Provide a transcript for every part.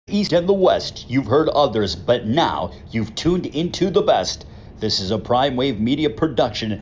East and the West. You've heard others, but now you've tuned into the best. This is a Prime Wave Media production.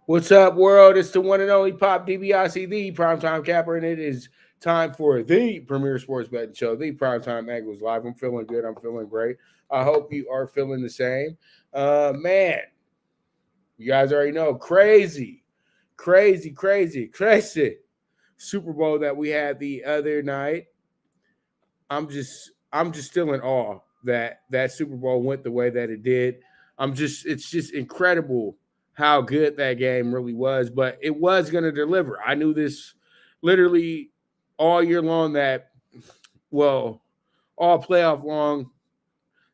What's up, world? It's the one and only Pop DBIC, the Primetime Capper, and it is time for the premier sports betting show, the Primetime Angles Live. I'm feeling good. I'm feeling great. I hope you are feeling the same. Man, you guys already know, crazy Super Bowl that we had the other night. I'm just still in awe that Super Bowl went the way that it did. It's just incredible how good that game really was, but it was going to deliver. I knew this literally all year long all playoff long,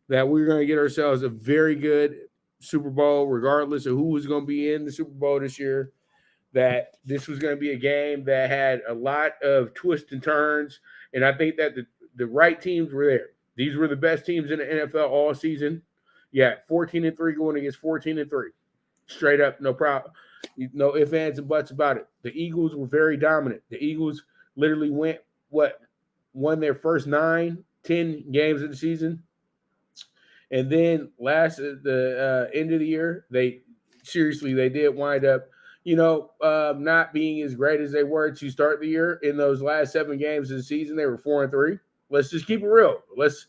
that we were going to get ourselves a very good Super Bowl, regardless of who was going to be in the Super Bowl this year, that this was going to be a game that had a lot of twists and turns. And I think that the right teams were there. These were the best teams in the NFL all season. Yeah, 14-3 going against 14-3. Straight up, no problem. No ifs, ands, and buts about it. The Eagles were very dominant. The Eagles literally won their first 9-10 games of the season. And then the end of the year, they did wind up, not being as great as they were to start the year. In those last 7 games of the season, they were 4-3. Let's just keep it real. Let's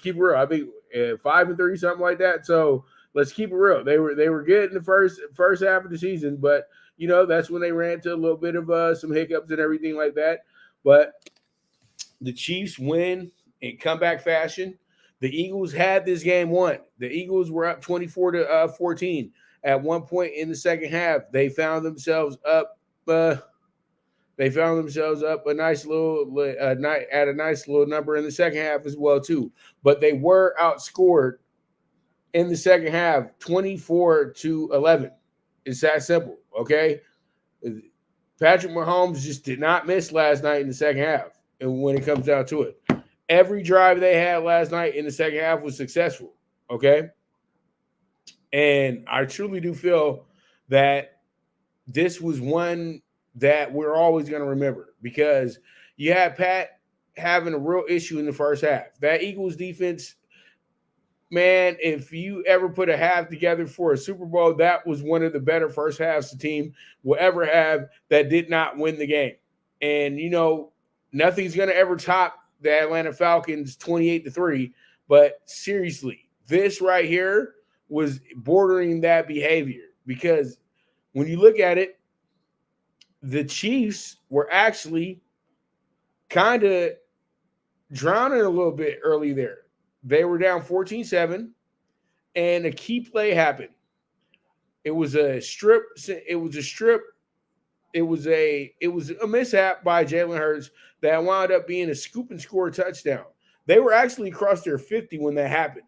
keep it real. I think 5-3, something like that. So let's keep it real. They were good in the first half of the season, but that's when they ran into a little bit of some hiccups and everything like that. But the Chiefs win in comeback fashion. The Eagles had this game won. The Eagles were up 24-14 at one point in the second half. They found themselves up. They found themselves up a nice little number in the second half as well too. But they were outscored in the second half, 24-11. It's that simple, okay? Patrick Mahomes just did not miss last night in the second half. And when it comes down to it, every drive they had last night in the second half was successful, okay? And I truly do feel that this was one that we're always going to remember, because you had Pat having a real issue in the first half. That Eagles defense, man, if you ever put a half together for a Super Bowl, that was one of the better first halves the team will ever have that did not win the game. And, nothing's going to ever top the Atlanta Falcons 28-3. But seriously, this right here was bordering that behavior, because when you look at it, the Chiefs were actually kind of drowning a little bit early there. They were down 14-7, and a key play happened. It was a mishap by Jalen Hurts that wound up being a scoop and score touchdown. They were actually across their 50 when that happened,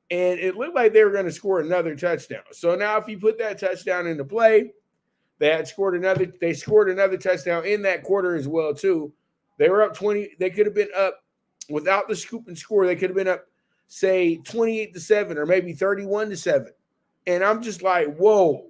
and it looked like they were going to score another touchdown. So now, if you put that touchdown into play, they scored another touchdown in that quarter as well too. They were up 20. They could have been up without the scoop and score. They could have been up say 28-7 or maybe 31-7. And I'm just like, whoa,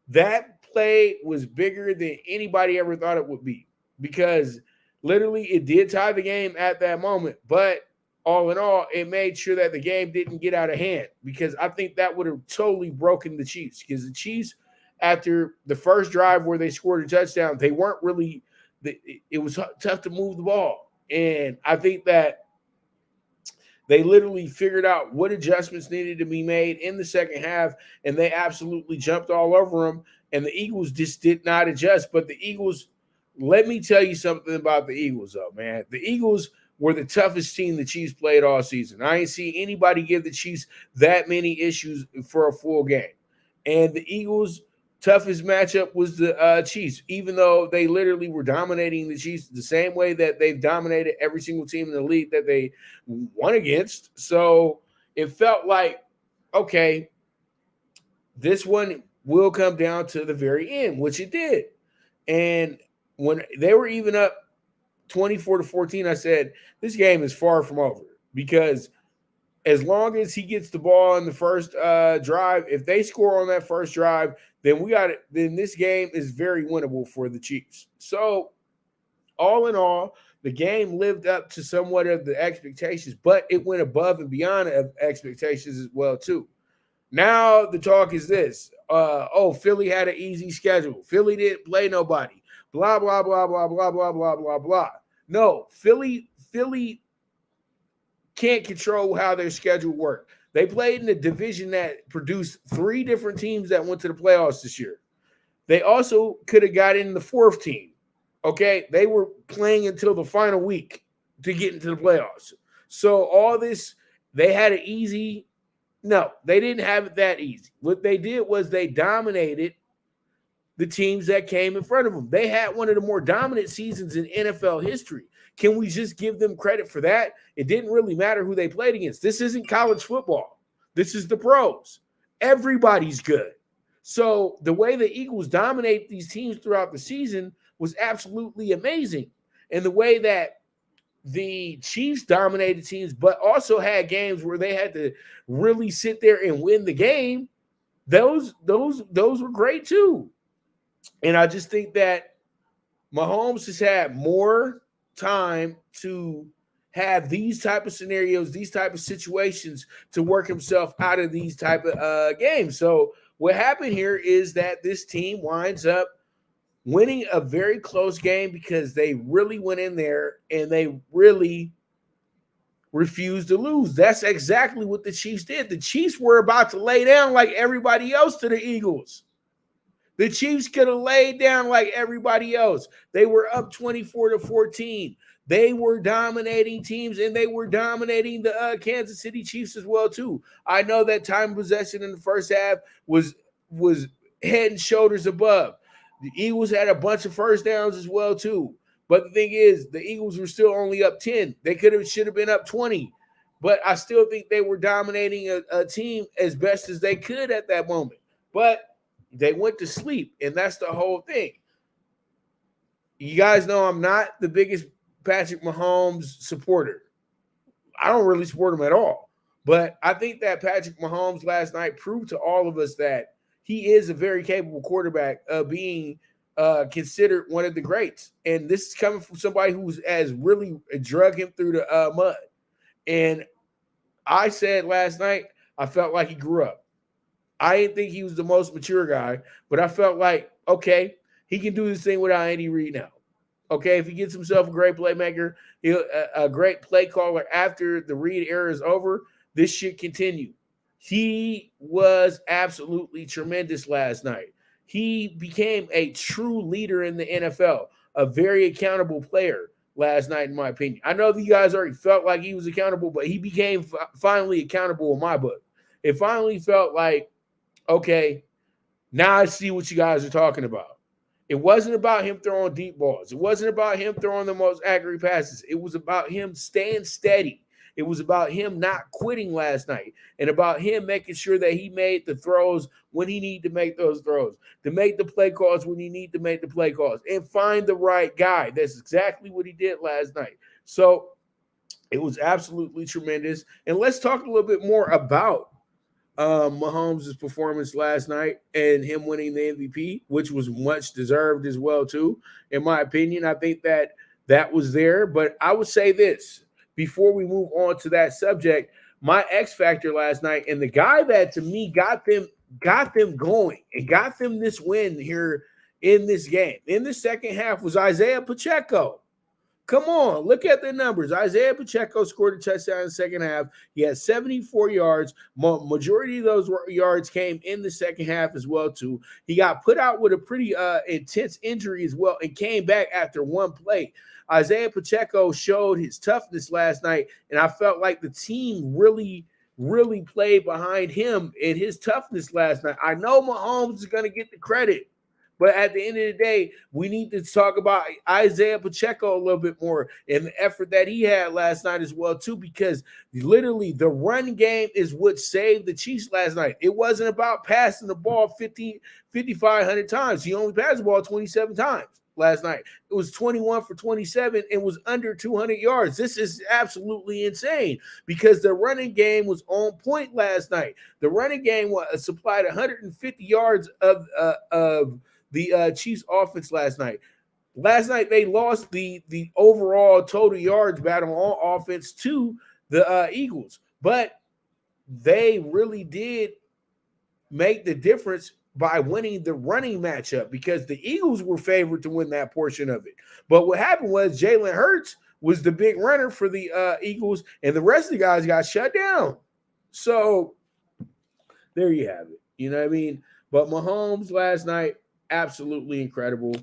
that play was bigger than anybody ever thought it would be, because literally it did tie the game at that moment. But all in all, it made sure that the game didn't get out of hand, because I think that would have totally broken the Chiefs, because the Chiefs, after the first drive where they scored a touchdown, they weren't really – it was tough to move the ball. And I think that they literally figured out what adjustments needed to be made in the second half, and they absolutely jumped all over them. And the Eagles just did not adjust. But the Eagles, let me tell you something about the Eagles, though, man. The Eagles were the toughest team the Chiefs played all season. I ain't see anybody give the Chiefs that many issues for a full game. And the Eagles' toughest matchup was the Chiefs, even though they literally were dominating the Chiefs the same way that they've dominated every single team in the league that they won against. So it felt like, okay, this one will come down to the very end, which it did. And when they were even up 24-14, I said, this game is far from over, because as long as he gets the ball in the first drive, if they score on that first drive, then this game is very winnable for the Chiefs. So all in all, the game lived up to somewhat of the expectations, but it went above and beyond expectations as well too. Now the talk is this. Philly had an easy schedule. Philly didn't play nobody. Blah, blah, blah, blah, blah, blah, blah, blah, blah. No, Philly can't control how their schedule worked. They played in a division that produced 3 different teams that went to the playoffs this year. They also could have got in the 4th team. Okay, they were playing until the final week to get into the playoffs. So all this, they had it easy. No, they didn't have it that easy. What they did was they dominated the teams that came in front of them. They had one of the more dominant seasons in NFL history. Can we just give them credit for that? It didn't really matter who they played against. This isn't college football. This is the pros. Everybody's good. So the way the Eagles dominate these teams throughout the season was absolutely amazing. And the way that the Chiefs dominated teams, but also had games where they had to really sit there and win the game, those were great too. And I just think that Mahomes has had more time to have these type of scenarios, these type of situations to work himself out of these type of games. So what happened here is that this team winds up winning a very close game because they really went in there and they really refused to lose. That's exactly what the Chiefs did. The Chiefs were about to lay down like everybody else to the Eagles. The Chiefs could have laid down like everybody else. They were up 24-14. They were dominating teams, and they were dominating the Kansas City Chiefs as well too. I know that time possession in the first half was head and shoulders above. The Eagles had a bunch of first downs as well too. But the thing is, the Eagles were still only up 10. They should have been up 20. But I still think they were dominating a team as best as they could at that moment. But they went to sleep, and that's the whole thing. You guys know I'm not the biggest Patrick Mahomes supporter. I don't really support him at all. But I think that Patrick Mahomes last night proved to all of us that he is a very capable quarterback of being considered one of the greats. And this is coming from somebody who has really drug him through the mud. And I said last night, I felt like he grew up. I didn't think he was the most mature guy, but I felt like, okay, he can do this thing without Andy Reid now. Okay, if he gets himself a great playmaker, a great play caller after the Reid era is over, this should continue. He was absolutely tremendous last night. He became a true leader in the NFL, a very accountable player last night, in my opinion. I know that you guys already felt like he was accountable, but he became finally accountable in my book. It finally felt like, okay, now I see what you guys are talking about. It wasn't about him throwing deep balls. It wasn't about him throwing the most accurate passes. It was about him staying steady. It was about him not quitting last night and about him making sure that he made the throws when he needed to make those throws, to make the play calls when he needed to make the play calls, and find the right guy. That's exactly what he did last night. So It was absolutely tremendous. And let's talk a little bit more about Mahomes' performance last night and him winning the MVP, which was much deserved as well too. In my opinion, I think that that was there. But I would say this before we move on to that subject: my X factor last night, and the guy that to me got them going and got them this win here in this game in the second half was Isaiah Pacheco. Come on, look at the numbers. Isaiah Pacheco scored a touchdown in the second half. He had 74 yards. Majority of those yards came in the second half as well, too. He got put out with a pretty intense injury as well and came back after one play. Isaiah Pacheco showed his toughness last night, and I felt like the team really played behind him and his toughness last night. I know Mahomes is going to get the credit, but at the end of the day, we need to talk about Isaiah Pacheco a little bit more and the effort that he had last night as well, too, because literally the run game is what saved the Chiefs last night. It wasn't about passing the ball 5,500 times. He only passed the ball 27 times last night. It was 21 for 27 and was under 200 yards. This is absolutely insane because the running game was on point last night. The running game supplied 150 yards of the Chiefs offense last night. Last night, they lost the overall total yards battle on offense to the Eagles, but they really did make the difference by winning the running matchup because the Eagles were favored to win that portion of it. But what happened was Jalen Hurts was the big runner for the Eagles, and the rest of the guys got shut down. So there you have it. You know what I mean? But Mahomes last night, absolutely incredible.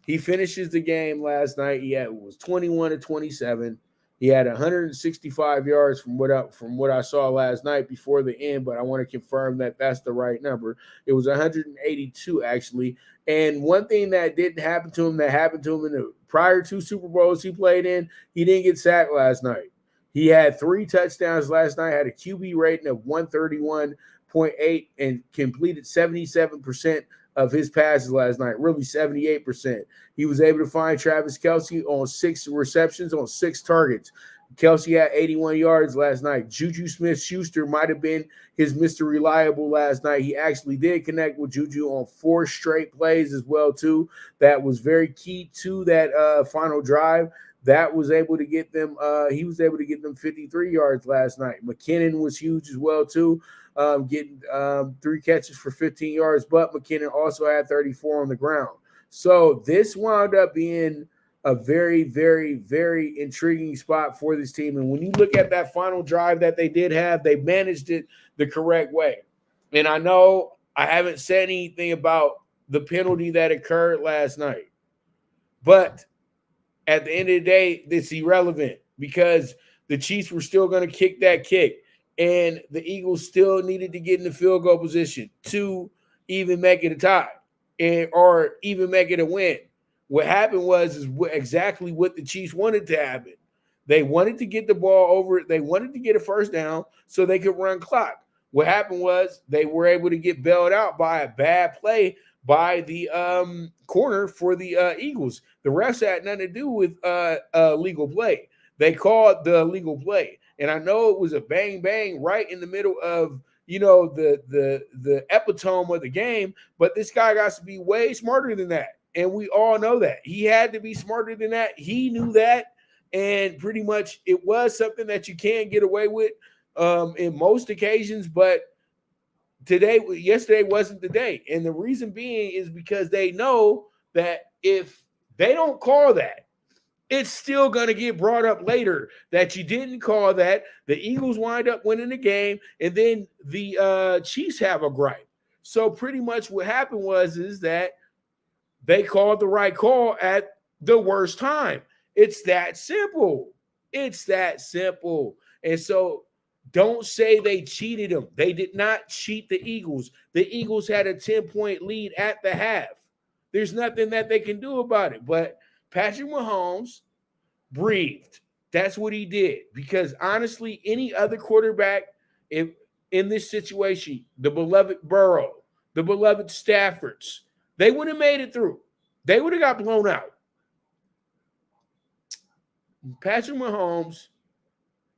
He finishes the game last night. It was 21 to 27. He had 165 yards from what I saw last night before the end, but I want to confirm that that's the right number. It was 182 actually. And one thing that didn't happen to him that happened to him in the prior two Super Bowls he played in, he didn't get sacked last night. He had 3 touchdowns last night, had a QB rating of 131.8 and completed 77% of his passes last night, really 78%. He was able to find Travis Kelce on 6 receptions on 6 targets. Kelce had 81 yards last night. Juju Smith-Schuster might have been his Mr. Reliable last night. He actually did connect with Juju on 4 straight plays as well, too. That was very key to that final drive. That was able to get them, he was able to get them 53 yards last night. McKinnon was huge as well, too. Getting 3 catches for 15 yards, but McKinnon also had 34 on the ground. So this wound up being a very, very, very intriguing spot for this team. And when you look at that final drive that they did have, they managed it the correct way. And I know I haven't said anything about the penalty that occurred last night, but at the end of the day, it's irrelevant because the Chiefs were still going to kick that kick. And the Eagles still needed to get in the field goal position to even make it a tie or even make it a win. What happened was exactly what the Chiefs wanted to happen. They wanted to get the ball over. They wanted to get a first down so they could run clock. What happened was they were able to get bailed out by a bad play by the corner for the Eagles. The refs had nothing to do with legal play. They called the illegal play. And I know it was a bang right in the middle of, the epitome of the game, but this guy got to be way smarter than that. And we all know that. He had to be smarter than that. He knew that. And pretty much it was something that you can't get away with in most occasions, but yesterday wasn't the day. And the reason being is because they know that if they don't call that, it's still going to get brought up later that you didn't call that. The Eagles wind up winning the game, and then the Chiefs have a gripe. So pretty much what happened is that they called the right call at the worst time. It's that simple. It's that simple. And so don't say they cheated them. They did not cheat the Eagles. The Eagles had a 10-point lead at the half. There's nothing that they can do about it. But Patrick Mahomes breathed. That's what he did. Because honestly, any other quarterback in this situation, the beloved Burrow, the beloved Staffords, they would have made it through. They would have got blown out. Patrick Mahomes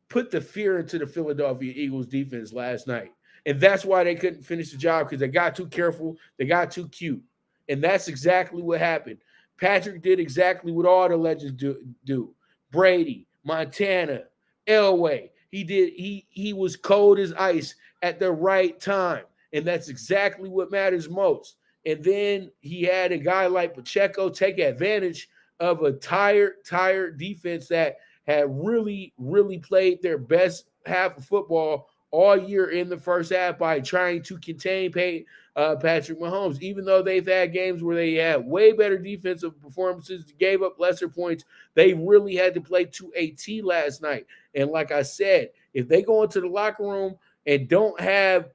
put the fear into the Philadelphia Eagles defense last night. And that's why they couldn't finish the job, because they got too careful. They got too cute. And that's exactly what happened. Patrick did exactly what all the legends do. Brady, Montana, Elway. He was cold as ice at the right time. And that's exactly what matters most. And then he had a guy like Pacheco take advantage of a tired defense that had really, really played their best half of football all year in the first half by trying to contain Patrick Mahomes. Even though they've had games where they had way better defensive performances, gave up lesser points, they really had to play to a T last night. And like I said, if they go into the locker room and don't have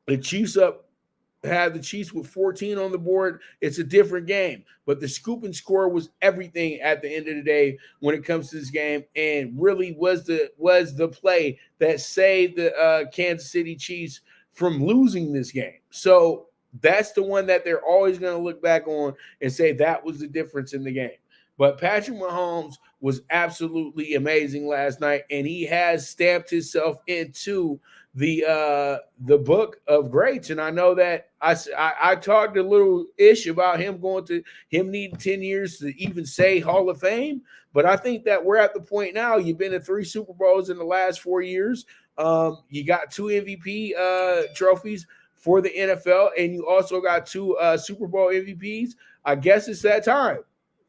the Chiefs with 14 on the board, it's a different game. But the scoop and score was everything at the end of the day when it comes to this game, and really was the play that saved the Kansas City Chiefs from losing this game. So that's the one that they're always going to look back on and say that was the difference in the game. But Patrick Mahomes was absolutely amazing last night, and he has stamped himself into the book of greats. And I know that I talked a little ish about him needing 10 years to even say Hall of Fame, but I think that we're at the point now. You've been to 3 Super Bowls in the last 4 years. You got 2 MVP trophies for the NFL, and you also got 2 Super Bowl MVPs. I guess it's that time.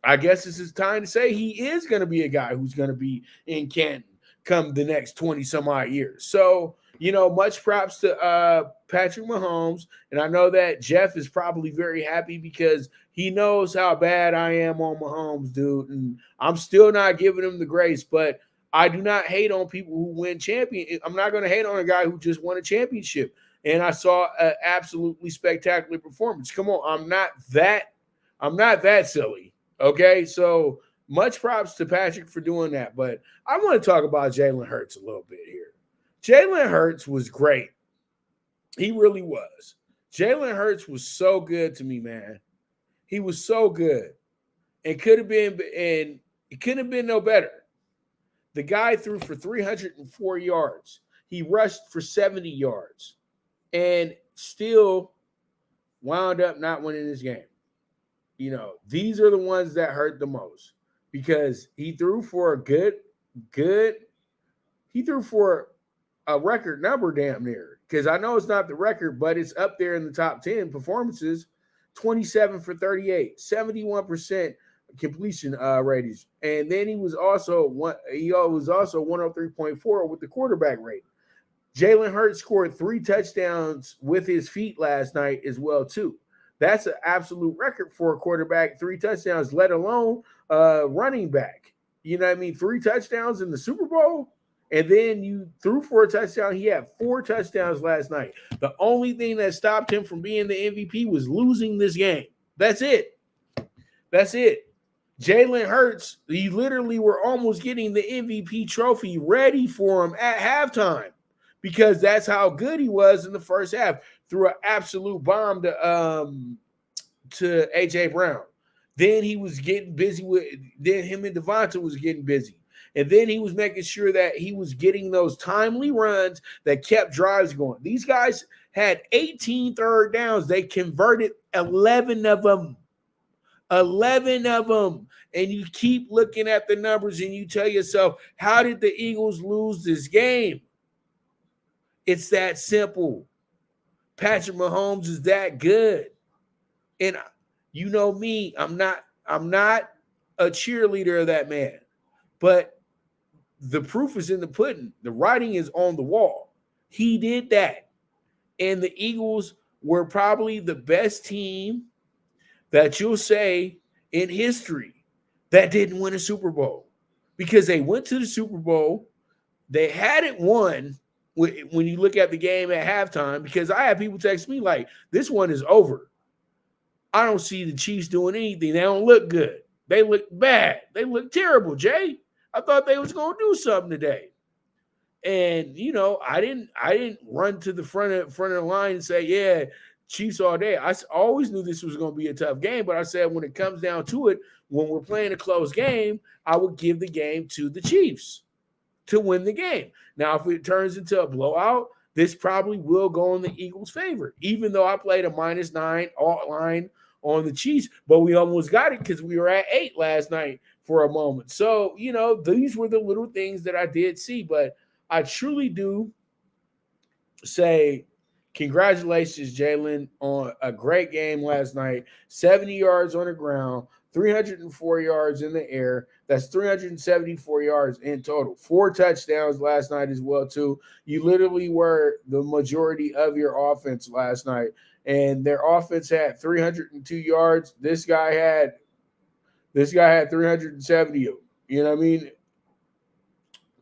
I guess this is time to say he is going to be a guy who's going to be in Canton come the next 20 some odd years. So, much props to Patrick Mahomes. And I know that Jeff is probably very happy because he knows how bad I am on Mahomes, dude. And I'm still not giving him the grace, but I do not hate on people who win champion. I'm not going to hate on a guy who just won a championship. And I saw an absolutely spectacular performance. Come on, I'm not that silly. Okay, so much props to Patrick for doing that. But I want to talk about Jalen Hurts a little bit here. Jalen Hurts was great. He really was. Jalen Hurts was so good to me, man. He was so good. It couldn't have been no better. The guy threw for 304 yards. He rushed for 70 yards and still wound up not winning this game. These are the ones that hurt the most because he threw for he threw for a record number damn near, because I know it's not the record, but it's up there in the top 10 performances. 27 for 38, 71% completion ratings. And then he was also 103.4 with the quarterback rate. Jalen Hurts scored 3 touchdowns with his feet last night as well, too. That's an absolute record for a quarterback, 3 touchdowns, let alone running back. You know what I mean? 3 touchdowns in the Super Bowl, and then you threw for a touchdown. He had 4 touchdowns last night. The only thing that stopped him from being the MVP was losing this game. That's it. Jalen Hurts, he literally were almost getting the MVP trophy ready for him at halftime because that's how good he was in the first half. Threw an absolute bomb to A.J. Brown. Then he was getting busy then him and Devonta was getting busy. And then he was making sure that he was getting those timely runs that kept drives going. These guys had 18 third downs. They converted 11 of them. 11 of them. And you keep looking at the numbers and you tell yourself, how did the Eagles lose this game? It's that simple. Patrick Mahomes is that good. And you know me, I'm not a cheerleader of that man. But the proof is in the pudding. The writing is on the wall. He did that. And the Eagles were probably the best team that you'll say in history that didn't win a Super Bowl. Because they went to the Super Bowl. They hadn't won when you look at the game at halftime, because I had people text me like, this one is over. I don't see the Chiefs doing anything. They don't look good. They look bad. They look terrible, Jay. I thought they was going to do something today. And, I didn't run to the front of the line and say, yeah, Chiefs all day. I always knew this was going to be a tough game, but I said when it comes down to it, when we're playing a close game, I would give the game to the Chiefs. to win the game. Now, if it turns into a blowout, this probably will go in the Eagles' favor, even though I played a -9 alt line on the Chiefs, but we almost got it because we were at 8 last night for a moment. So, these were the little things that I did see, but I truly do say congratulations, Jalen, on a great game last night. 70 yards on the ground, 304 yards in the air. That's 374 yards in total. 4 touchdowns last night as well, too. You literally were the majority of your offense last night, and their offense had 302 yards. This guy had 370. You know what I mean?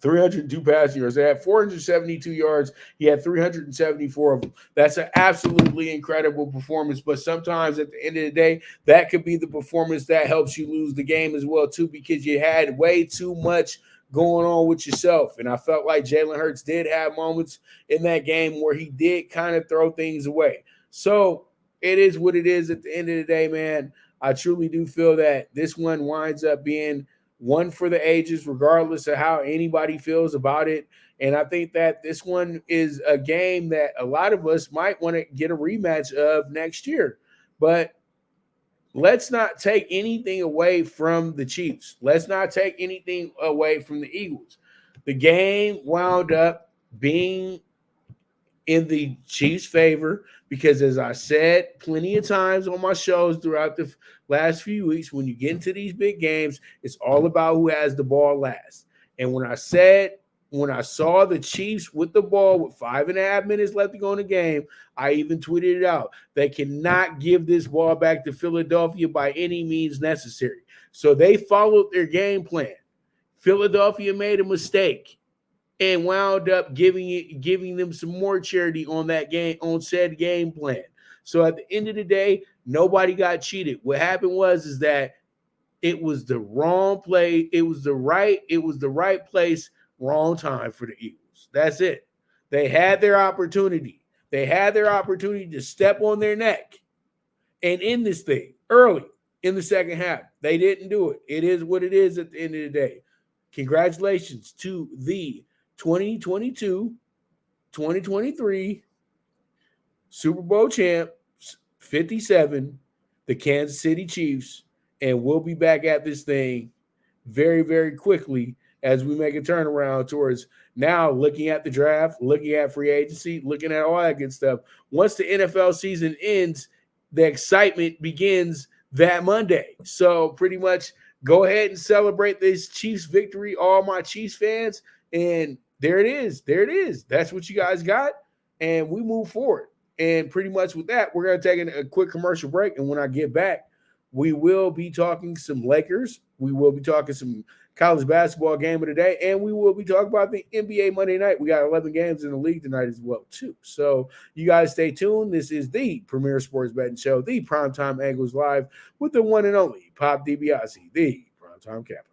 302 passing yards. They had 472 yards. He had 374 of them. That's an absolutely incredible performance. But sometimes at the end of the day, that could be the performance that helps you lose the game as well, too, because you had way too much going on with yourself. And I felt like Jalen Hurts did have moments in that game where he did kind of throw things away. So it is what it is at the end of the day, man. I truly do feel that this one winds up being one for the ages, regardless of how anybody feels about it. And I think that this one is a game that a lot of us might want to get a rematch of next year. But let's not take anything away from the Chiefs. Let's not take anything away from the Eagles. The game wound up being in the Chiefs' favor because, as I said plenty of times on my shows throughout the last few weeks, when you get into these big games, it's all about who has the ball last. And when I saw the Chiefs with the ball with 5.5 minutes left to go in the game, I even tweeted it out. They cannot give this ball back to Philadelphia by any means necessary. So they followed their game plan. Philadelphia made a mistake and wound up giving them some more charity on said game plan. So at the end of the day, nobody got cheated. What happened is that it was the wrong play. It was the right place, wrong time for the Eagles. That's it. They had their opportunity. They had their opportunity to step on their neck and end this thing early in the second half. They didn't do it. It is what it is at the end of the day. Congratulations to the 2022-2023 Super Bowl champs, 57, the Kansas City Chiefs, and we'll be back at this thing very, very quickly as we make a turnaround towards now looking at the draft, looking at free agency, looking at all that good stuff. Once the NFL season ends, the excitement begins that Monday. So pretty much go ahead and celebrate this Chiefs victory, all my Chiefs fans, and there it is. There it is. That's what you guys got, and we move forward. And pretty much with that, we're going to take a quick commercial break, and when I get back, we will be talking some Lakers. We will be talking some college basketball game of the day, and we will be talking about the NBA Monday night. We got 11 games in the league tonight as well, too. So you guys stay tuned. This is the premier sports betting show, the PrimeTime Angles Live, with the one and only Pop DiBiase, the PrimeTime Capper.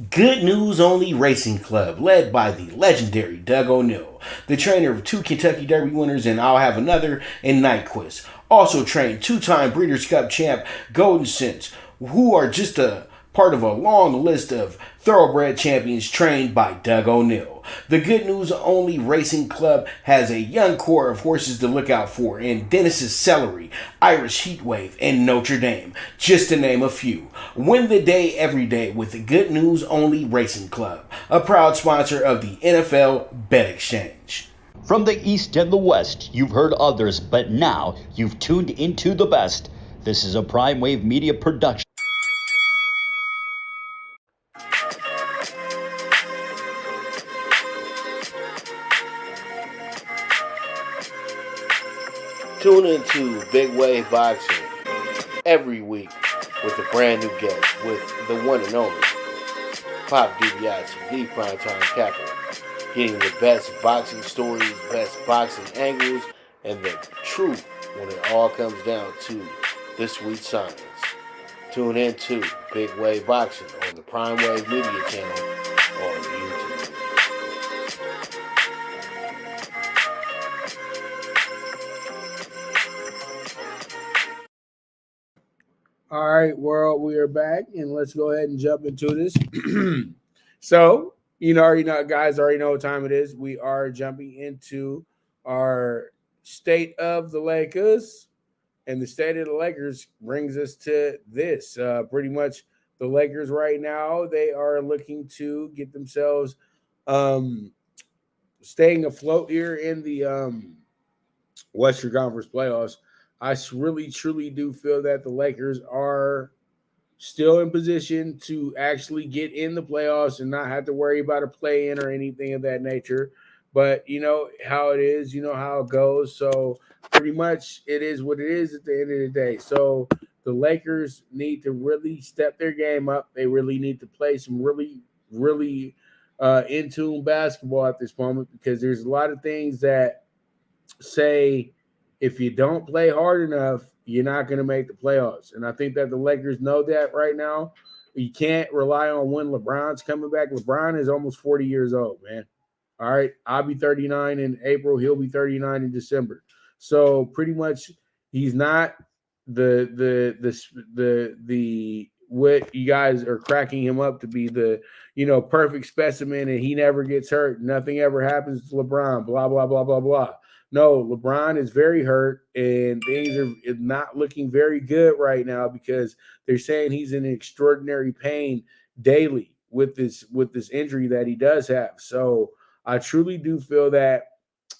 Good News Only Racing Club, led by the legendary Doug O'Neill, the trainer of 2 Kentucky Derby winners and I'll Have Another and Nyquist. Also trained 2-time Breeders' Cup champ Golden Sense, who are just a part of a long list of thoroughbred champions trained by Doug O'Neill. The Good News Only Racing Club has a young core of horses to look out for in Dennis's Celery, Irish Heatwave, and Notre Dame, just to name a few. Win the day every day with the Good News Only Racing Club, a proud sponsor of the NFL Bet Exchange. From the East and the West, you've heard others, but now you've tuned into the best. This is a Prime Wave Media production. Tune into Big Wave Boxing every week with a brand new guest with the one and only Pop DiBiase, the PrimeTime Capper, getting the best boxing stories, best boxing angles, and the truth when it all comes down to the sweet science. Tune in to Big Wave Boxing on the Prime Wave Media channel on YouTube. All right, world, we are back, and let's go ahead and jump into this. So, Guys already know what time it is. We are jumping into our state of the Lakers, and the state of the Lakers brings us to this. Pretty much, the Lakers right now, they are looking to get themselves staying afloat here in the Western Conference playoffs. I really, truly do feel that the Lakers are still in position to actually get in the playoffs and not have to worry about a play in or anything of that nature. But you know how it is, you know how it goes. So pretty much it is what it is at the end of the day. So the Lakers need to really step their game up. They really need to play some really, really in tune basketball at this moment, because there's a lot of things that say if you don't play hard enough, you're not going to make the playoffs. And I think that the Lakers know that right now. You can't rely on when LeBron's coming back. LeBron is almost 40 years old, man. All right. I'll be 39 in April. He'll be 39 in December. So pretty much he's not the what you guys are cracking him up to be, the perfect specimen, and he never gets hurt. Nothing ever happens to LeBron, blah, blah, blah, blah, blah. No, LeBron is very hurt, and things are not looking very good right now because they're saying he's in extraordinary pain daily with this injury that he does have. So I truly do feel that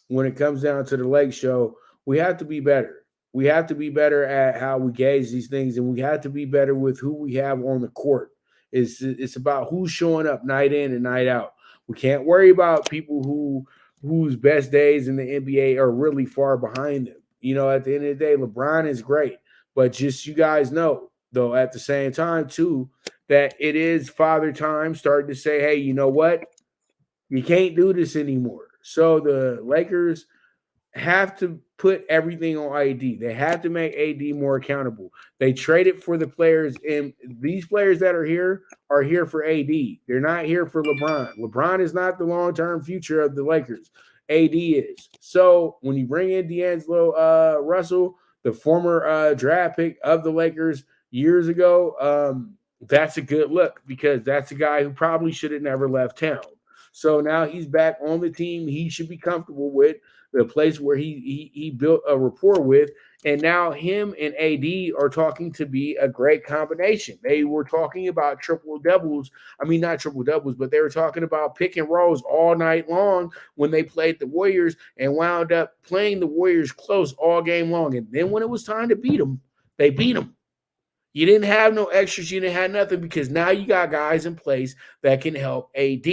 when it comes down to the Lake Show, we have to be better. We have to be better at how we gauge these things, and we have to be better with who we have on the court. It's about who's showing up night in and night out. We can't worry about people whose best days in the NBA are really far behind them. At the end of the day, LeBron is great, but just you guys know, though, at the same time too, that it is father time starting to say, hey, you know what? You can't do this anymore. So the Lakers have to put everything on AD. They have to make AD more accountable. They traded for the players, and these players that are here for AD. They're not here for LeBron. LeBron is not the long-term future of the Lakers. AD is. So when you bring in D'Angelo Russell, the former draft pick of the Lakers years ago, that's a good look, because that's a guy who probably should have never left town. So now he's back on the team he should be comfortable with, the place where he built a rapport with, and now him and AD are talking to be a great combination. They were talking about triple doubles. I mean, not triple doubles, but they were talking about pick and rolls all night long when they played the Warriors, and wound up playing the Warriors close all game long. And then when it was time to beat them, they beat them. You didn't have no extras. You didn't have nothing, because now you got guys in place that can help AD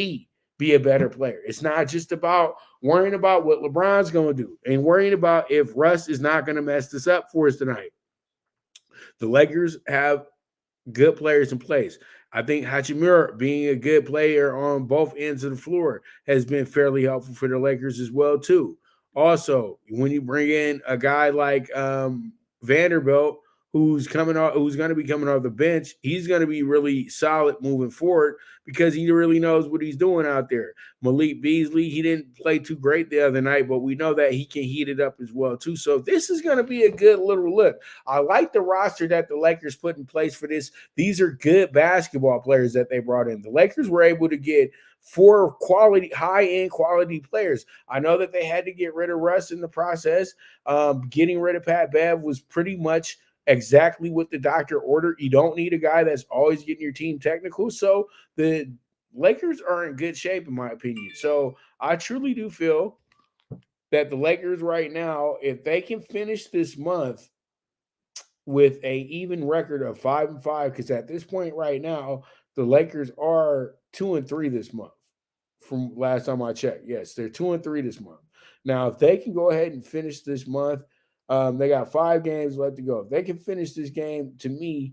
be a better player. It's not just about worrying about what LeBron's going to do and worrying about if Russ is not going to mess this up for us tonight. The Lakers have good players in place. I think Hachimura being a good player on both ends of the floor has been fairly helpful for the Lakers as well too. Also, when you bring in a guy like Vanderbilt, who's going to be coming off the bench, he's going to be really solid moving forward, because he really knows what he's doing out there. Malik Beasley, he didn't play too great the other night, but we know that he can heat it up as well too. So this is going to be a good little look. I like the roster that the Lakers put in place for this. These are good basketball players that they brought in. The Lakers were able to get 4 quality, high-end quality players. I know that they had to get rid of Russ in the process. Getting rid of Pat Bev was pretty much exactly what the doctor ordered. You don't need a guy that's always getting your team technical. So the Lakers are in good shape, in my opinion. So I truly do feel that the Lakers right now, if they can finish this month with a even record of 5-5, because at this point right now, the Lakers are 2-3 this month. From last time I checked, yes, they're 2-3 this month. Now, if they can go ahead and finish this month, they got 5 games left to go. If they can finish this game, to me,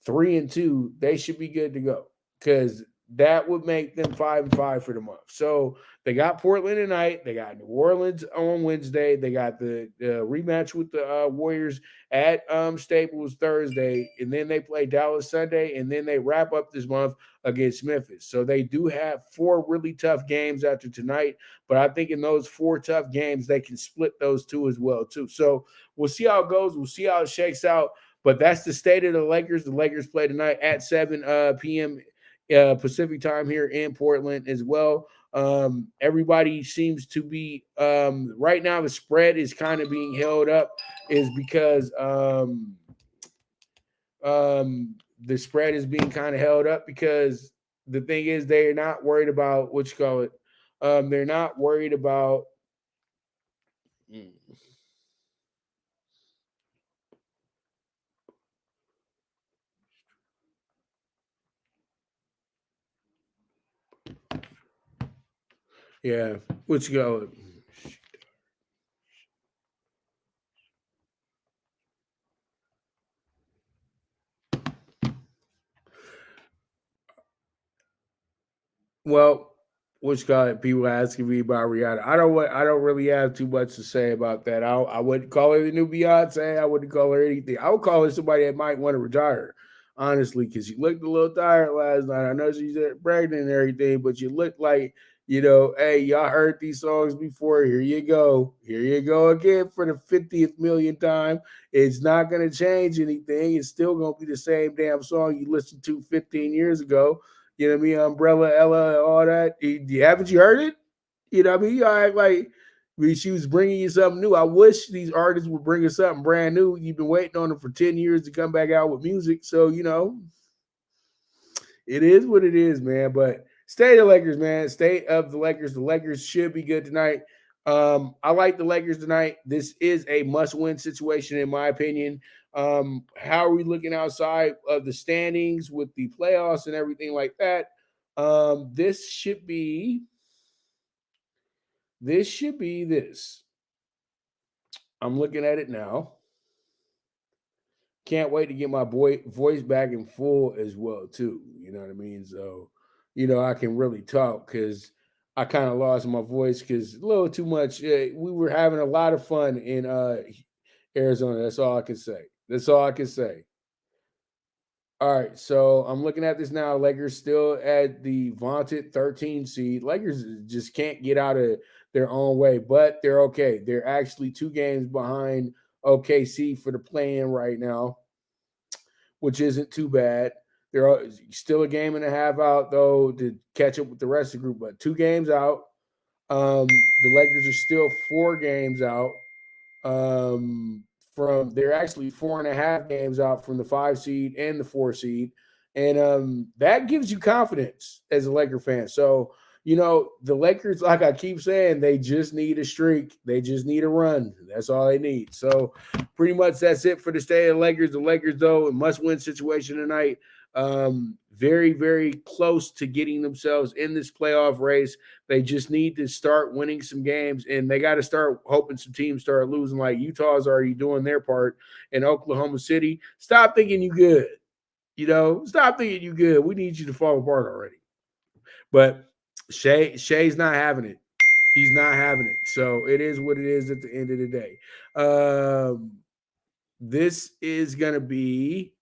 3-2, they should be good to go, because that would make them 5-5 for the month. So they got Portland tonight. They got New Orleans on Wednesday. They got the rematch with the Warriors at Staples Thursday, and then they play Dallas Sunday, and then they wrap up this month against Memphis. So they do have 4 really tough games after tonight, but I think in those 4 tough games, they can split those 2 as well too. So we'll see how it goes. We'll see how it shakes out, but that's the state of the Lakers. The Lakers play tonight at 7 p.m. Pacific time here in Portland as well. Everybody seems to be right now. The spread is kind of being held up, is because the spread is being kind of held up because the thing is they're not worried about what you call it. They're not worried about. Yeah, what you call it? Well, which got people asking me about Rihanna. I don't really have too much to say about that. I wouldn't call her the new Beyonce. I wouldn't call her anything. I would call her somebody that might want to retire, honestly, because she looked a little tired last night. I know she's pregnant and everything, but you look like, hey, y'all heard these songs before. Here you go. Here you go again for the 50th millionth time. It's not going to change anything. It's still going to be the same damn song you listened to 15 years ago. You know what I mean? Umbrella, Ella, all that. Haven't you heard it? You know what I mean? You act like she was bringing you something new. I wish these artists would bring us something brand new. You've been waiting on them for 10 years to come back out with music. So, it is what it is, man. But state of the Lakers, man. State of the Lakers. The Lakers should be good tonight. I like the Lakers tonight. This is a must-win situation, in my opinion. How are we looking outside of the standings with the playoffs and everything like that? This should be this. I'm looking at it now. Can't wait to get my voice back in full as well, too. You know what I mean? So, I can really talk because I kind of lost my voice because a little too much. We were having a lot of fun in Arizona. That's all I can say. That's all I can say. All right, so I'm looking at this now. Lakers still at the vaunted 13 seed. Lakers just can't get out of their own way, but they're okay. They're actually 2 games behind OKC for the play-in right now, which isn't too bad. They're still a game and a half out, though, to catch up with the rest of the group, but 2 games out. The Lakers are still 4 games out. They're actually 4.5 games out from the 5 seed and the 4 seed. And that gives you confidence as a Laker fan. So, the Lakers, like I keep saying, they just need a streak. They just need a run. That's all they need. So pretty much that's it for the state of the Lakers. The Lakers, though, a must-win situation tonight. Very, very close to getting themselves in this playoff race. They just need to start winning some games, and they got to start hoping some teams start losing, like Utah's already doing their part in Oklahoma City. Stop thinking you good. Stop thinking you good. We need you to fall apart already. But Shay's not having it. He's not having it. So it is what it is at the end of the day. This is going to be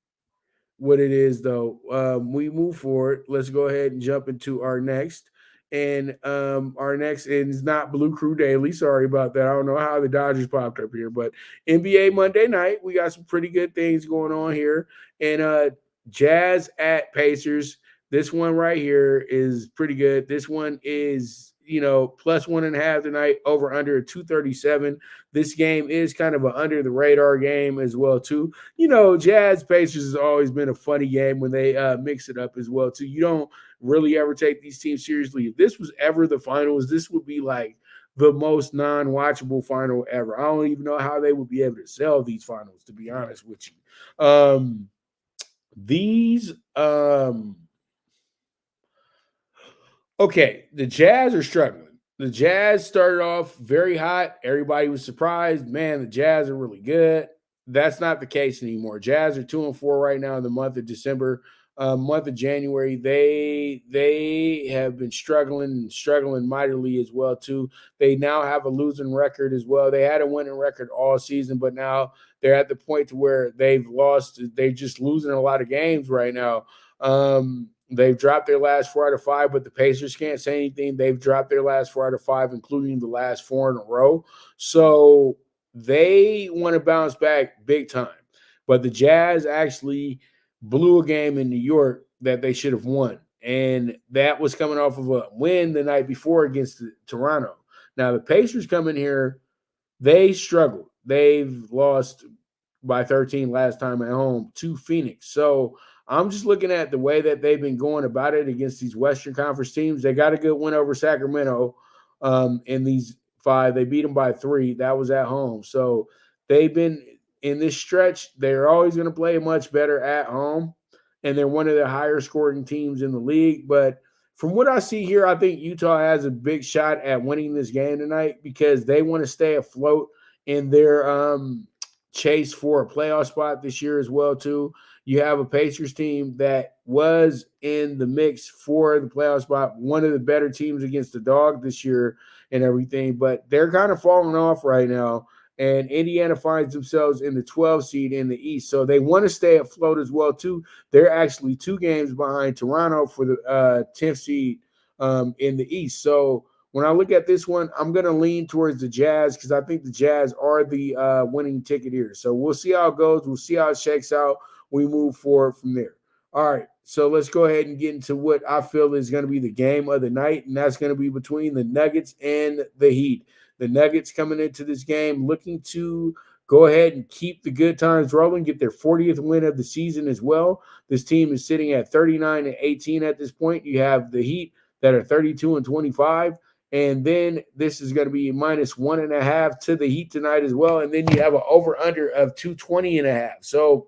what it is, though. We move forward. Let's go ahead and jump into our next. And our next is not Blue Crew Daily. Sorry about that. I don't know how the Dodgers popped up here, but NBA Monday night, we got some pretty good things going on here. And Jazz at Pacers. This one right here is pretty good. This one is, plus 1.5 tonight, over under 237. This game is kind of an under the radar game as well, too. Jazz Pacers has always been a funny game when they mix it up as well, too. You don't really ever take these teams seriously. If this was ever the finals, this would be like the most non-watchable final ever. I don't even know how they would be able to sell these finals, to be honest with you. Okay, the Jazz are struggling. The Jazz started off very hot. Everybody was surprised. Man, the Jazz are really good. That's not the case anymore. Jazz are 2-4 right now in the month of December. Month of January, they have been struggling mightily as well, too. They now have a losing record as well. They had a winning record all season, but now they're at the point to where they've lost. They're just losing a lot of games right now. They've dropped their last 4 out of 5, but the Pacers can't say anything. They've dropped their last 4 out of 5, including the last 4 in a row. So they want to bounce back big time. But the Jazz actually blew a game in New York that they should have won. and that was coming off of a win the night before against Toronto. Now the Pacers come in here, they struggled. They've lost by 13 last time at home to Phoenix. So I'm just looking at the way that they've been going about it against these Western Conference teams. They got a good win over Sacramento in these 5. They beat them by 3. That was at home. So they've been in this stretch. They're always going to play much better at home, and they're one of the higher scoring teams in the league. But from what I see here, I think Utah has a big shot at winning this game tonight because they want to stay afloat in their chase for a playoff spot this year as well, too. You have a Pacers team that was in the mix for the playoff spot, one of the better teams against the Dog this year and everything, but they're kind of falling off right now. And Indiana finds themselves in the 12 seed in the East. So they want to stay afloat as well, too. They're actually 2 games behind Toronto for the 10th seed in the East. So when I look at this one, I'm going to lean towards the Jazz because I think the Jazz are the winning ticket here. So we'll see how it goes. We'll see how it shakes out. We move forward from there. All right, so let's go ahead and get into what I feel is going to be the game of the night, and that's going to be between the Nuggets and the Heat. The Nuggets coming into this game looking to go ahead and keep the good times rolling, get their 40th win of the season as well. This team is sitting at 39-18 at this point. You have the Heat that are 32-25. And then this is going to be -1.5 to the Heat tonight as well. And then you have an over-under of 220.5. So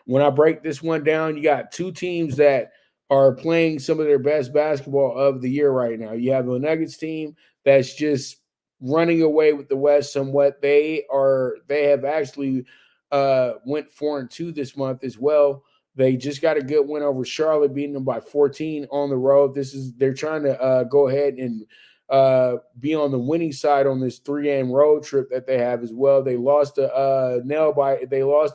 when I break this one down, you got 2 teams that are playing some of their best basketball of the year right now. You have the Nuggets team that's just running away with the West somewhat. They have actually went 4-2 this month as well. They just got a good win over Charlotte, beating them by 14 on the road. They're trying to go ahead and be on the winning side on this 3-game road trip that they have as well. They lost a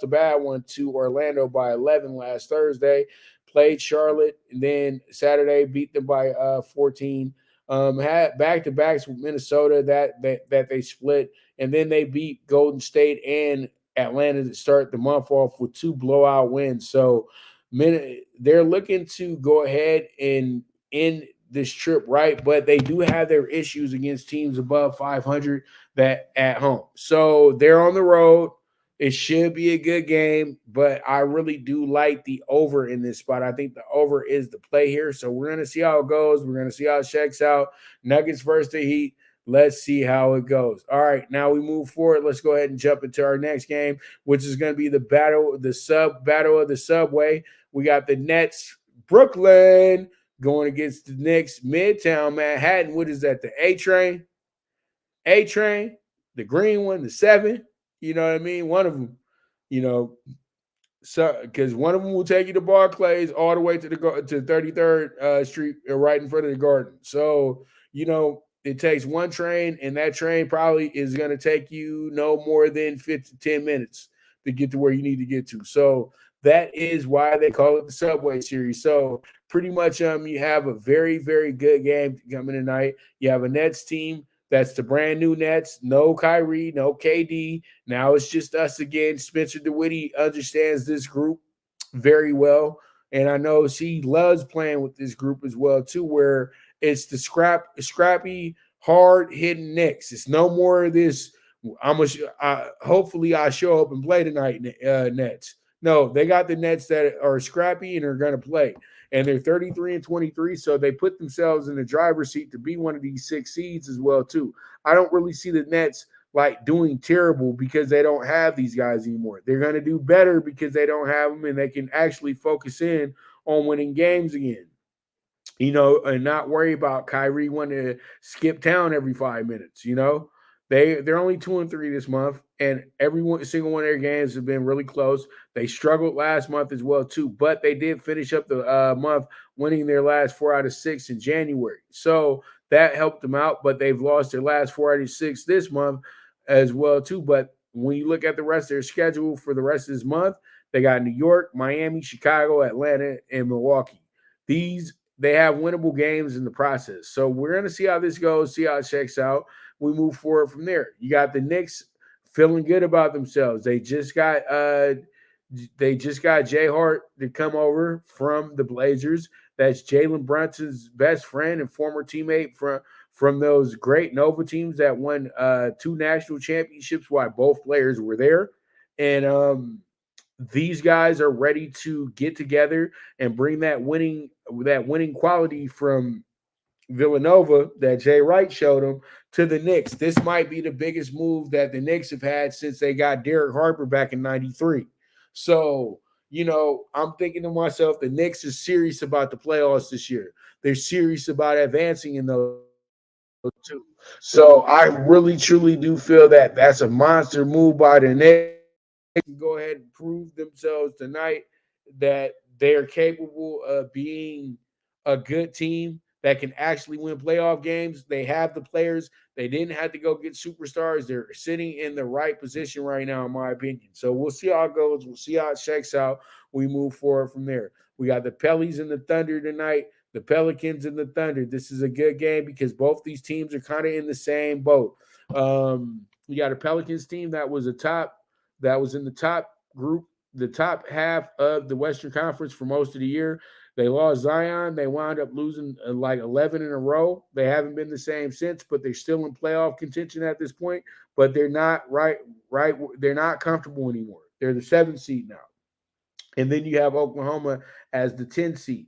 bad one to Orlando by 11 last Thursday. Played Charlotte, and then Saturday beat them by 14. Had back-to-backs with Minnesota that they split, and then they beat Golden State and Atlanta to start the month off with 2 blowout wins. So they're looking to go ahead and end this trip right, but they do have their issues against teams above 500 that at home. So they're on the road. It should be a good game, but I really do like the over in this spot. I think the over is the play here. So we're going to see how it goes. We're going to see how it checks out. Nuggets versus the Heat. Let's see how it goes. All right, now we move forward. Let's go ahead and jump into our next game, which is going to be the battle of the subway. We got the Nets, Brooklyn, going against the Knicks, Midtown Manhattan. What is that? The A-Train? A-Train, the green one, the 7. You know what I mean? One of them, so because one of them will take you to Barclays all the way to 33rd Street, right in front of the Garden. So, it takes one train, and that train probably is going to take you no more than 5 to 10 minutes to get to where you need to get to. So that is why they call it the Subway Series. So pretty much you have a very, very good game coming tonight. You have a Nets team that's the brand new Nets. No Kyrie, no KD. Now it's just us again. Spencer DeWitty understands this group very well. And I know she loves playing with this group as well, too, where it's the scrappy, hard-hitting Knicks. It's no more of this, hopefully I show up and play tonight, Nets. No, they got the Nets that are scrappy and are going to play. And they're 33-23, so they put themselves in the driver's seat to be one of these 6 seeds as well, too. I don't really see the Nets doing terrible because they don't have these guys anymore. They're going to do better because they don't have them, and they can actually focus in on winning games again. And not worry about Kyrie wanting to skip town every 5 minutes. They're only 2-3 this month, and every single one of their games have been really close. They struggled last month as well too, but they did finish up the month winning their last 4 out of 6 in January. So that helped them out, but they've lost their last 4 out of 6 this month as well too. But when you look at the rest of their schedule for the rest of this month, they got New York, Miami, Chicago, Atlanta, and Milwaukee. They have winnable games in the process. So we're going to see how this goes, see how it checks out. We move forward from there. You got the Knicks feeling good about themselves. They just got Jay Hart to come over from the Blazers. That's Jalen Brunson's best friend and former teammate from those great Nova teams that won 2 national championships while both players were there. And these guys are ready to get together and bring that winning quality from Villanova that Jay Wright showed them to the Knicks. This might be the biggest move that the Knicks have had since they got Derek Harper back in '93. So, I'm thinking to myself, the Knicks is serious about the playoffs this year. They're serious about advancing in those two. So I really, truly do feel that that's a monster move by the Knicks. Can go ahead and prove themselves tonight that they are capable of being a good team that can actually win playoff games. They have the players. They didn't have to go get superstars. They're sitting in the right position right now, in my opinion. So we'll see how it goes. We'll see how it checks out. We move forward from there. We got the Pellies and the Thunder tonight, the Pelicans and the Thunder. This is a good game because both these teams are kind of in the same boat. We got a Pelicans team that was in the top group, the top half of the Western Conference for most of the year. They lost Zion. They wound up losing like 11 in a row. They haven't been the same since, but they're still in playoff contention at this point. But they're not right. They're not comfortable anymore. They're the 7th seed now. And then you have Oklahoma as the 10th seed.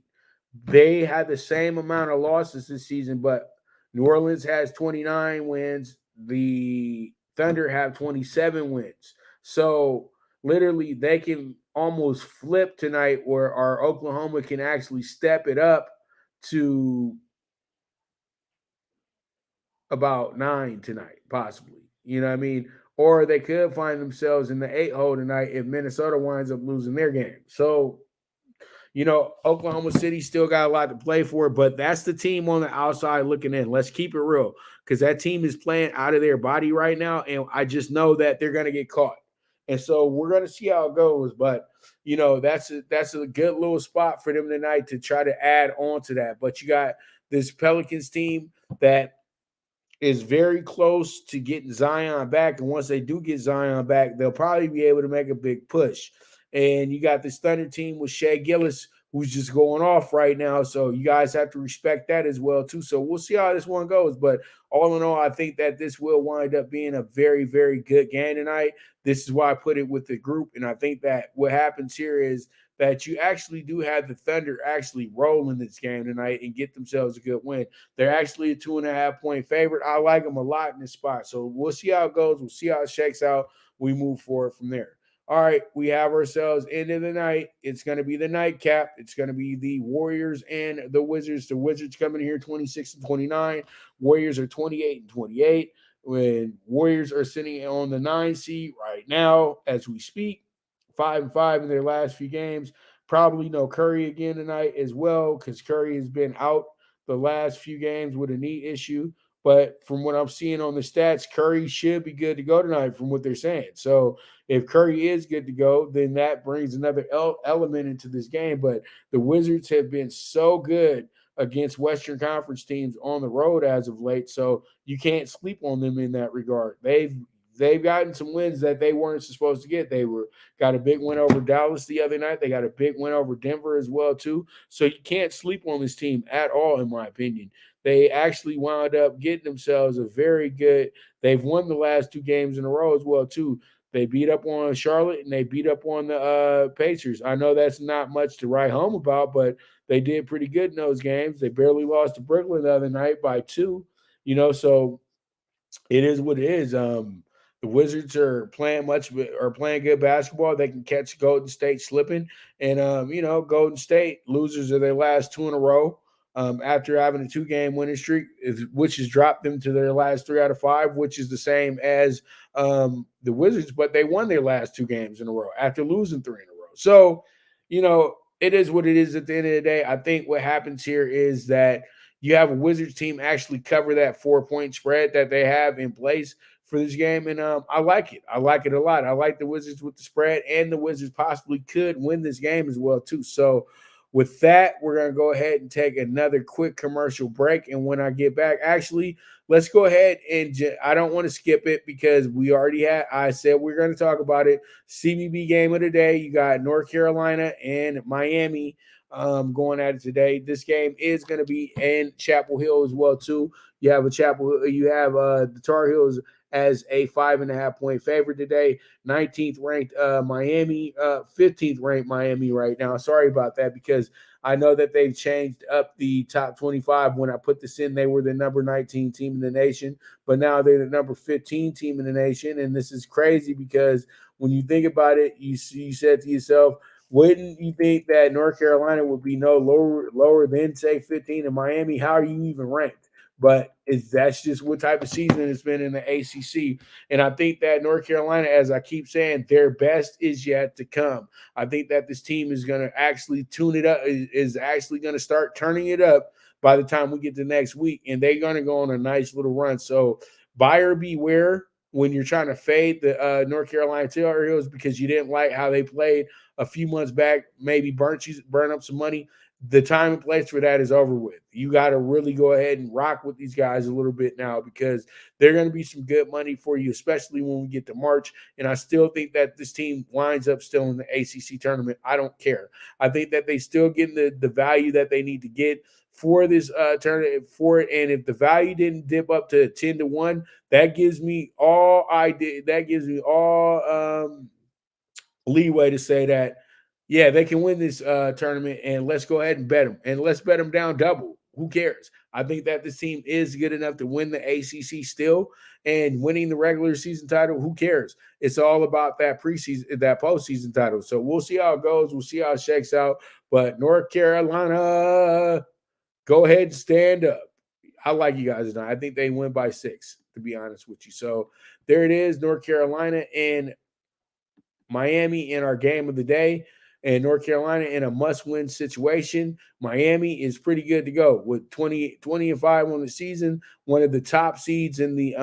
They had the same amount of losses this season, but New Orleans has 29 wins. The Thunder have 27 wins. So literally they can almost flip tonight where our Oklahoma can actually step it up to about 9 tonight, possibly. You know what I mean? Or they could find themselves in the 8 hole tonight if Minnesota winds up losing their game. So, Oklahoma City still got a lot to play for, but that's the team on the outside looking in. Let's keep it real because that team is playing out of their body right now, and I just know that they're going to get caught. And so we're going to see how it goes, but that's a good little spot for them tonight to try to add on to that. But you got this Pelicans team that is very close to getting Zion back, and once they do get Zion back, they'll probably be able to make a big push. And you got this Thunder team with Shea Gillis, who's just going off right now. So you guys have to respect that as well, too. So we'll see how this one goes. But all in all, I think that this will wind up being a very, very good game tonight. This is why I put it with the group. And I think that what happens here is that you actually do have the Thunder actually roll in this game tonight and get themselves a good win. They're actually a 2.5-point favorite. I like them a lot in this spot. So we'll see how it goes. We'll see how it shakes out. We move forward from there. All right, we have ourselves end of the night. It's going to be the nightcap. It's going to be the Warriors and the Wizards. The Wizards coming here 26-29. Warriors are 28-28. When Warriors are sitting on the 9 seed right now as we speak, 5-5 in their last few games. Probably no Curry again tonight as well because Curry has been out the last few games with a knee issue. But from what I'm seeing on the stats, Curry should be good to go tonight from what they're saying. So if Curry is good to go, then that brings another element into this game. But the Wizards have been so good against Western Conference teams on the road as of late, so you can't sleep on them in that regard. They've gotten some wins that they weren't supposed to get. They got a big win over Dallas the other night. They got a big win over Denver as well, too. So you can't sleep on this team at all, in my opinion. They actually wound up getting themselves a very good – they've won the last 2 games in a row as well, too. They beat up on Charlotte and they beat up on the Pacers. I know that's not much to write home about, but they did pretty good in those games. They barely lost to Brooklyn the other night by 2, so it is what it is. The Wizards are playing good basketball. They can catch Golden State slipping. And, Golden State losers of their last 2 in a row after having a 2-game winning streak, which has dropped them to their last 3 out of 5, which is the same as the Wizards. But they won their last 2 games in a row after losing 3 in a row. So, it is what it is at the end of the day. I think what happens here is that you have a Wizards team actually cover that 4-point spread that they have in place for this game, and I like it. I like it a lot. I like the Wizards with the spread, and the Wizards possibly could win this game as well, too. So with that, we're going to go ahead and take another quick commercial break, and when I get back, actually, let's go ahead and I don't want to skip it because I said we're going to talk about it. CBB game of the day, you got North Carolina and Miami going at it today. This game is going to be in Chapel Hill as well too. You have the Tar Heels as a 5.5-point favorite today. 19th ranked Miami, 15th ranked Miami right now. Sorry about that because I know that they've changed up the top 25. When I put this in, they were the number 19 team in the nation, but now they're the number 15 team in the nation. And this is crazy because when you think about it, you said to yourself, wouldn't you think that North Carolina would be no lower than, say, 15 in Miami? How are you even ranked? But that's just what type of season it's been in the ACC. And I think that North Carolina, as I keep saying, their best is yet to come. I think that this team is going to actually tune it up, is actually going to start turning it up by the time we get to next week. And they're going to go on a nice little run. So buyer beware when you're trying to fade the North Carolina Tar Heels because you didn't like how they played a few months back, maybe burn up some money. The time and place for that is over with. You got to really go ahead and rock with these guys a little bit now because they're going to be some good money for you, especially when we get to March. And I still think that this team winds up still in the ACC tournament. I don't care. I think that they still get the value that they need to get for this tournament for it. And if the value didn't dip up to 10-1, that gives me all leeway to say that, yeah, they can win this tournament, and let's go ahead and bet them. And let's bet them down double. Who cares? I think that this team is good enough to win the ACC still, and winning the regular season title, who cares? It's all about that postseason title. So we'll see how it goes. We'll see how it shakes out. But North Carolina, go ahead and stand up. I like you guys tonight. I think they win by 6, to be honest with you. So there it is, North Carolina and Miami in our game of the day. And North Carolina in a must-win situation. Miami is pretty good to go with 20-5 on the season. One of the top seeds in the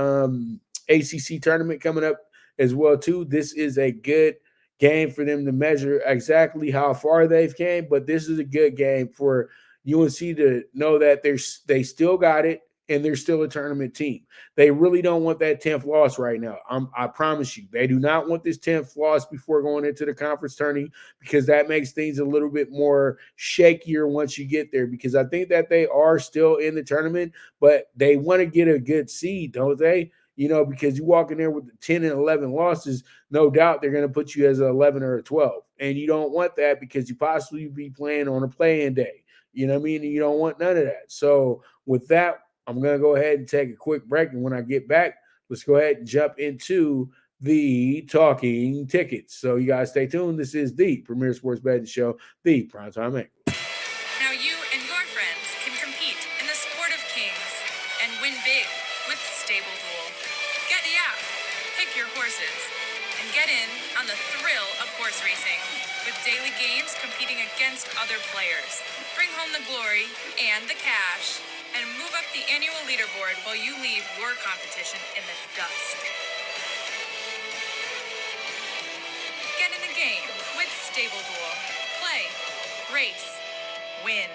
ACC tournament coming up as well, too. This is a good game for them to measure exactly how far they've came, but this is a good game for UNC to know that they still got it, and they're still a tournament team. They really don't want that 10th loss right now. I promise you. They do not want this 10th loss before going into the conference tourney because that makes things a little bit more shakier once you get there because I think that they are still in the tournament, but they want to get a good seed, don't they? You know, because you walk in there with the 10 and 11 losses, no doubt they're going to put you as an 11 or a 12. And you don't want that because you possibly be playing on a play-in day. You know what I mean? And you don't want none of that. So with that, I'm going to go ahead and take a quick break. And when I get back, let's go ahead and jump into the Talking Tickets. So you guys stay tuned. This is the premier sports betting show, the PrimeTime Angles. Now you and your friends can compete in the sport of kings and win big with Stable Duel. Get the app, pick your horses, and get in on the thrill of horse racing with daily games competing against other players. Bring home the glory and the cash. And move up the annual leaderboard while you leave your competition in the dust. Get in the game with Stable Duel. Play, race, win.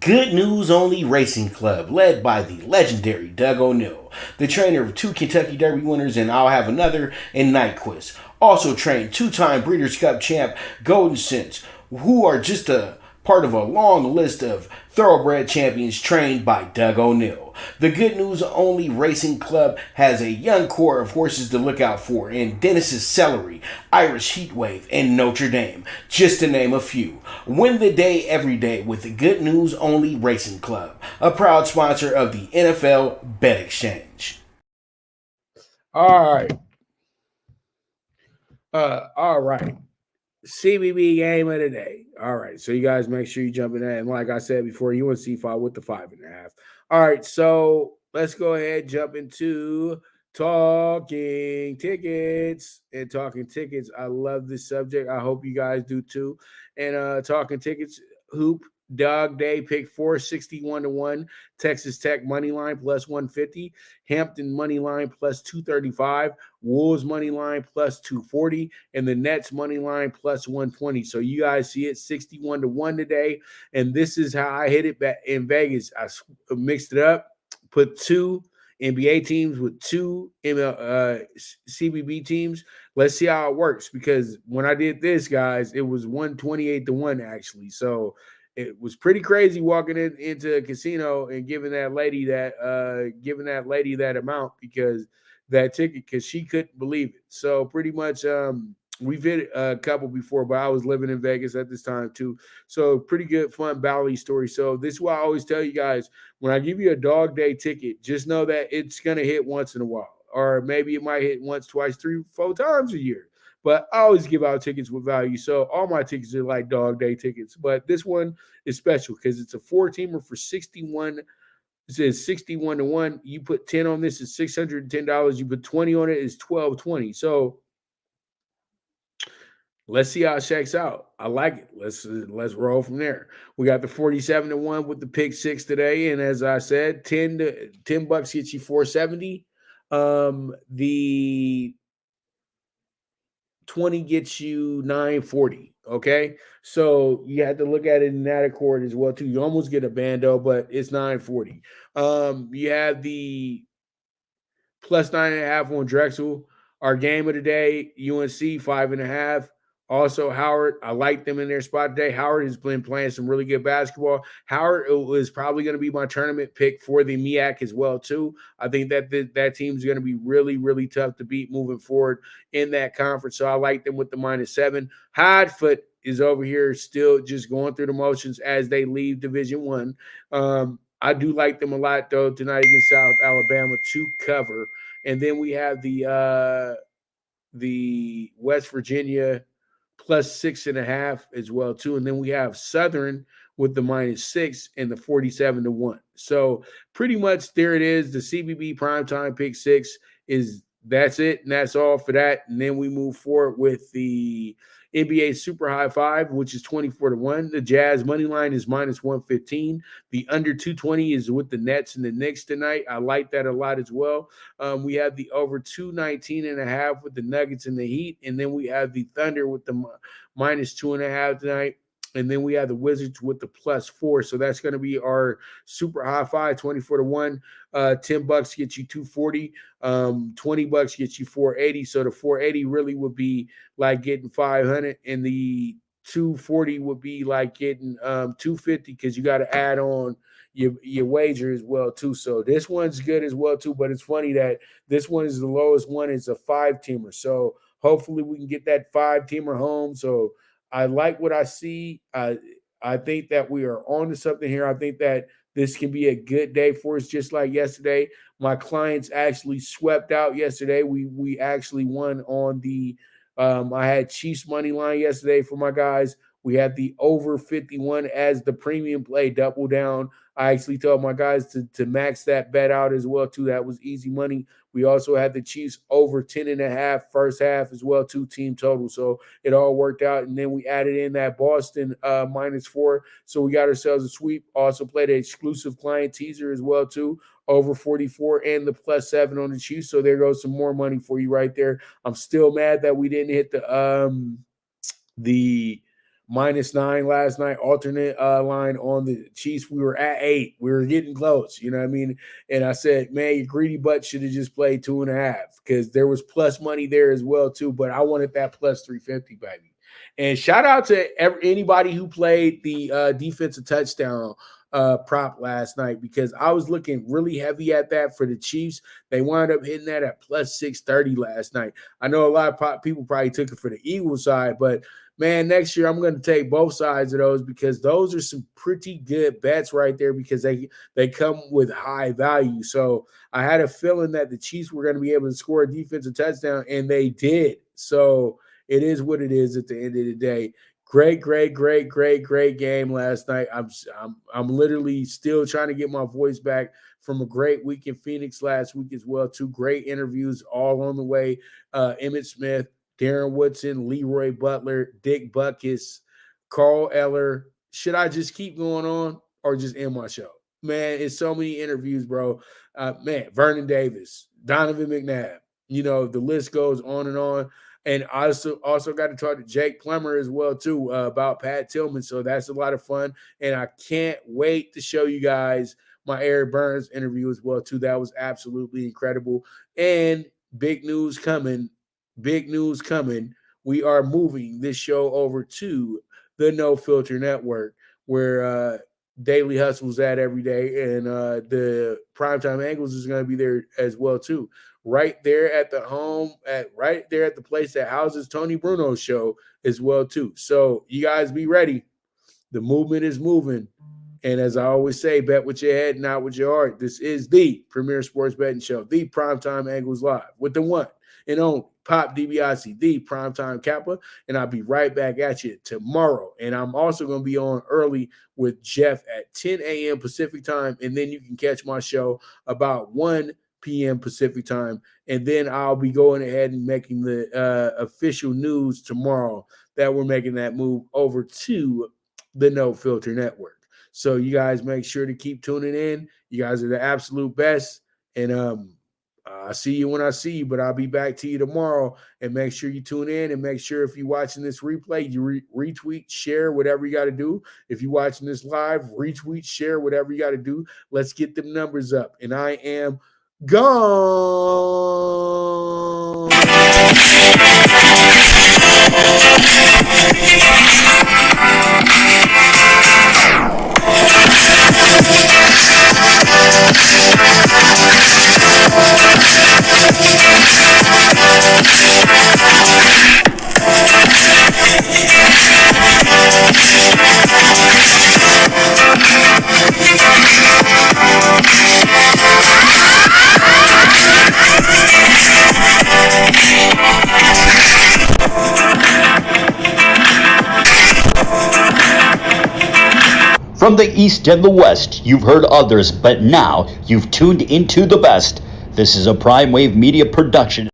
Good News Only Racing Club, led by the legendary Doug O'Neill, the trainer of 2 Kentucky Derby winners and I'll Have Another and Nyquist. Also trained 2-time Breeders' Cup champ Golden Sense, who are just a part of a long list of thoroughbred champions trained by Doug O'Neill. The Good News Only Racing Club has a young core of horses to look out for in Dennis's Celery, Irish Heatwave, and Notre Dame, just to name a few. Win the day every day with the Good News Only Racing Club, a proud sponsor of the NFL Bet Exchange. All right. CBB game of the day. All right. So you guys make sure you jump in that. And like I said before, UNC fought with the 5.5. All right. So let's go ahead and jump into Talking Tickets. And Talking Tickets, I love this subject. I hope you guys do too. And Talking Tickets, hoop. DogDay PK4 61-1, Texas Tech money line plus 150, Hampton money line plus 235, Wolves money line plus 240, and the Nets money line plus 120. So you guys see it 61-1 today, and this is how I hit it back in Vegas. I mixed it up, put 2 NBA teams with 2 CBB teams. Let's see how it works, because when I did this, guys, it was 128-1 actually. So it was pretty crazy walking into a casino and giving that lady that amount, because that ticket, because she couldn't believe it. So pretty much we've hit a couple before, but I was living in Vegas at this time too. So pretty good, fun Bally story. So this is why I always tell you guys, when I give you a dog day ticket, just know that it's going to hit once in a while, or maybe it might hit once, twice, 3, 4 times a year. But I always give out tickets with value. So all my tickets are like dog day tickets. But this one is special because it's a 4-teamer for 61. It says 61-1. You put 10 on this, it's $610. You put 20 on it, it's $1,220. So let's see how it checks out. I like it. Let's roll from there. We got the 47-1 with the pick 6 today, and as I said, $10 gets you 470. The 20 gets you 940. Okay, so you have to look at it in that accord as well too. You almost get a bando, but it's 940. You have the plus 9.5 on Drexel. Our game of the day, UNC 5.5. Also, Howard, I like them in their spot today. Howard has been playing some really good basketball. Howard was probably going to be my tournament pick for the MEAC as well, too. I think that that team is going to be really, really tough to beat moving forward in that conference. So I like them with the -7. Hotfoot is over here still just going through the motions as they leave Division One. I do like them a lot, though, tonight against South Alabama to cover. And then we have the West Virginia plus 6.5 as well too, and then we have Southern with the -6 and the 47-1. So pretty much there it is. The CBB Primetime Pick 6 that's it, and that's all for that. And then we move forward with the NBA Super High 5, which is 24-1. The Jazz money line is -115. The under 220 is with the Nets and the Knicks tonight. I like that a lot as well. We have the over 219.5 with the Nuggets and the Heat, and then we have the Thunder with the -2.5 tonight. And then we have the Wizards with the +4. So that's going to be our super high 5, 24-1. $10 gets you 240. $20 gets you 480. So the 480 really would be like getting 500, and the 240 would be like getting 250, because you got to add on your wager as well too. So this one's good as well too. But it's funny that this one is the lowest one. It's a 5-teamer. So hopefully we can get that 5-teamer home. So I like what I see. I think that we are on to something here. I think that this can be a good day for us, just like yesterday. My clients actually swept out yesterday. We actually won on the I had Chiefs money line yesterday for my guys. We had the over 51 as the premium play, double down. I actually told my guys to max that bet out as well too. That was easy money. We also had the Chiefs over 10.5 first half as well, 2 team total. So it all worked out. And then we added in that Boston -4. So we got ourselves a sweep. Also played an exclusive client teaser as well too, over 44 and the +7 on the Chiefs. So there goes some more money for you right there. I'm still mad that we didn't hit the -9 last night, alternate line on the Chiefs. We were at 8. We were getting close, you know what I mean? And I said, man, your greedy butt should have just played 2.5, because there was plus money there as well too. But I wanted that plus 350, baby. And shout out to anybody who played the defensive touchdown prop last night, because I was looking really heavy at that for the Chiefs. They wound up hitting that at plus 630 last night. I know a lot of people probably took it for the Eagles side, but man, next year I'm going to take both sides of those, because those are some pretty good bets right there, because they come with high value. So I had a feeling that the Chiefs were going to be able to score a defensive touchdown, and they did. So it is what it is at the end of the day. Great game last night. I'm literally still trying to get my voice back from a great week in Phoenix last week as well. 2 great interviews all on the way. Emmitt Smith, Darren Woodson, Leroy Butler, Dick Butkus, Carl Eller. Should I just keep going on or just end my show? Man, it's so many interviews, bro. Man, Vernon Davis, Donovan McNabb. You know, the list goes on and on. And I also got to talk to Jake Plummer as well, too, about Pat Tillman. So that's a lot of fun. And I can't wait to show you guys my Eric Burns interview as well too. That was absolutely incredible. And big news coming. Big news coming. We are moving this show over to the No Filter Network, where Daily Hustle's at every day, and the Primetime Angles is going to be there as well too. Right there at the home, right there at the place that houses Tony Bruno's show as well too. So you guys be ready. The movement is moving. And as I always say, bet with your head, not with your heart. This is the premier sports betting show, the Primetime Angles Live, with the one and only Pop DiBiase, the Primetime Kappa. And I'll be right back at you tomorrow. And I'm also going to be on early with Jeff at 10 a.m. Pacific time. And then you can catch my show about 1 p.m. Pacific time. And then I'll be going ahead and making the official news tomorrow that we're making that move over to the No Filter Network. So you guys make sure to keep tuning in. You guys are the absolute best. And I'll see you when I see you, but I'll be back to you tomorrow. And make sure you tune in, and make sure if you're watching this replay, you retweet, share, whatever you got to do. If you're watching this live, retweet, share, whatever you got to do. Let's get them numbers up. And I am gone. From the East and the West, you've heard others, but now you've tuned into the best. This is a Prime Wave Media production.